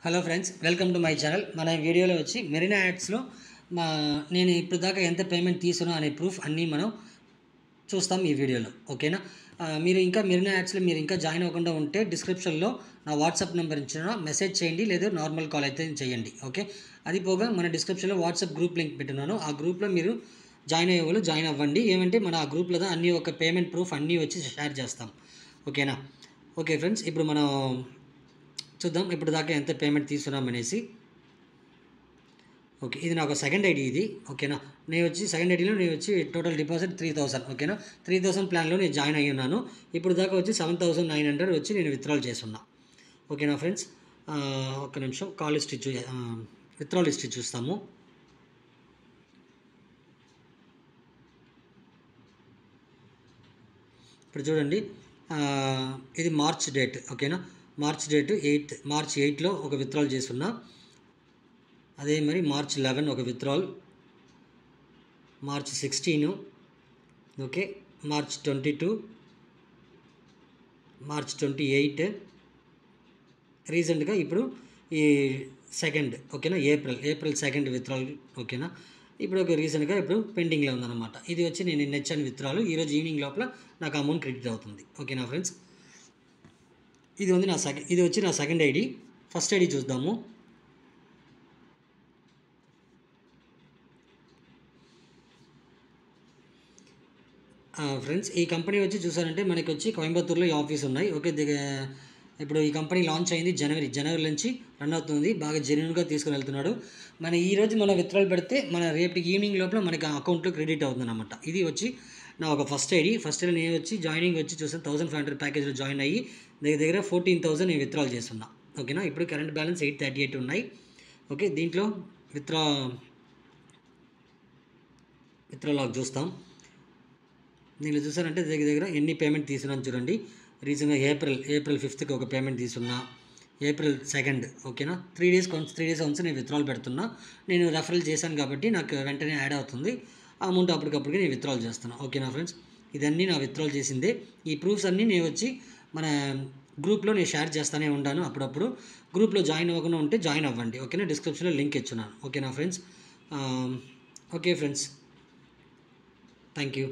Hello friends, welcome to my channel. మన వీడియోలో వచ్చి మెరీనా యాడ్స్లో నేను ఇప్పుడు దాకా ఎంత పేమెంట్ తీసుకున్నా అనే ప్రూఫ్ అన్నీ మనం చూస్తాం ఈ వీడియోలో. ఓకేనా? మీరు ఇంకా మెరీనా యాడ్స్లో మీరు ఇంకా జాయిన్ అవ్వకుండా ఉంటే డిస్క్రిప్షన్లో నా వాట్సాప్ నెంబర్ ఇచ్చిన మెసేజ్ చేయండి, లేదా నార్మల్ కాల్ అయితే చేయండి. ఓకే, అది పోగా మన డిస్క్రిప్షన్లో వాట్సాప్ గ్రూప్ లింక్ పెట్టున్నాను. ఆ గ్రూప్లో మీరు జాయిన్ అయ్యే వాళ్ళు జాయిన్ అవ్వండి. ఏమంటే మన ఆ గ్రూప్లో అన్నీ ఒక పేమెంట్ ప్రూఫ్ అన్నీ వచ్చి షేర్ చేస్తాం. ఓకేనా? ఓకే ఫ్రెండ్స్, ఇప్పుడు మనం చూద్దాం ఇప్పుడు దాకా ఎంత పేమెంట్ తీసుకున్నామనేసి. ఓకే, ఇది నాకు సెకండ్ ఐడి ఇది. ఓకేనా? నేను వచ్చి సెకండ్ ఐడిలో నేను వచ్చి టోటల్ డిపాజిట్ 3000. ఓకేనా? 3000 ప్లాన్లో నేను జాయిన్ అయ్యి ఉన్నాను. ఇప్పుడు దాకా వచ్చి 7900 వచ్చి నేను విత్డ్రాల్ చేస్తున్నా. ఓకేనా ఫ్రెండ్స్? ఒక్క నిమిషం, కాల్ హిస్టరీ విత్డ్రాల్ హిస్టరీ చూస్తాము. ఇప్పుడు చూడండి, ఇది మార్చ్ డేట్. ఓకేనా? మార్చ్ డేట్ మార్చ్ 8లో ఒక విత్డ్రాల్ చేస్తున్నా. అదే మరి మార్చ్ 11 ఒక withdrawal, March 16, okay, March 22, March 28, రీసెంట్గా ఇప్పుడు ఈ సెకండ్. ఓకేనా? April 2 withdrawal. ఓకేనా? ఇప్పుడు ఒక రీసెంట్గా ఇప్పుడు పెండింగ్లో ఉందన్నమాట. ఇది వచ్చి నేను నెచ్చాను విత్డ్రాల్. ఈరోజు ఈవినింగ్ లోపల నాకు అమౌంట్ క్రెడిట్ అవుతుంది. ఓకేనా ఫ్రెండ్స్? ఇది వచ్చి నా సెకండ్ ఐడి. ఫస్ట్ ఐడి చూద్దాము. ఫ్రెండ్స్, ఈ కంపెనీ వచ్చి చూసారంటే మనకి వచ్చి కోయంబత్తూరులో ఈ ఆఫీస్ ఉన్నాయి. ఓకే, ఇప్పుడు ఈ కంపెనీ లాంచ్ అయింది జనవరి నుంచి రన్ అవుతుంది. బాగా జెన్యూన్గా తీసుకుని వెళ్తున్నాడు. ఈరోజు మనం విత్డ్రాల్ పెడితే మన రేపు ఈవినింగ్ లోపల మనకి అకౌంట్లో క్రెడిట్ అవుతుంది అనమాట. ఇది వచ్చి నా ఒక ఫస్ట్ ఐడి నేను వచ్చి జాయినింగ్ వచ్చి చూసాను 1500 ప్యాకేజ్లో జాయిన్ అయ్యి దగ్గర 14,000 నేను విత్డ్రాల్ చేస్తున్నా. ఓకేనా? ఇప్పుడు కరెంట్ బ్యాలెన్స్ 838 ఉన్నాయి. ఓకే, దీంట్లో విత్డ్రాల్ చూస్తాం. దీనిలో చూసారంటే దగ్గర ఎన్ని పేమెంట్ తీసుకున్నాను చూడండి. రీసెంట్గా ఏప్రిల్ 5కి ఒక పేమెంట్ తీసుకున్నా, ఏప్రిల్ 2. ఓకేనా? 3 డేస్ వన్స్ నేను విత్డ్రాల్ పెడుతున్నా. నేను రెఫరల్ చేశాను కాబట్టి నాకు వెంటనే యాడ్ అవుతుంది అమౌంట్. అప్పటికప్పటికి నేను విత్డ్రాల్ చేస్తాను. ఓకేనా ఫ్రెండ్స్? ఇదన్నీ నా విత్డ్రాల్ చేసిందే. ఈ ప్రూఫ్స్ అన్నీ నేను వచ్చి మన గ్రూప్లో నేను షేర్ చేస్తూనే ఉంటాను. అప్పుడప్పుడు గ్రూప్లో జాయిన్ అవ్వకుండా ఉంటే జాయిన్ అవ్వండి. ఓకేనా? డిస్క్రిప్షన్లో లింక్ ఇచ్చున్నాను. ఓకేనా friends? Okay friends, thank you.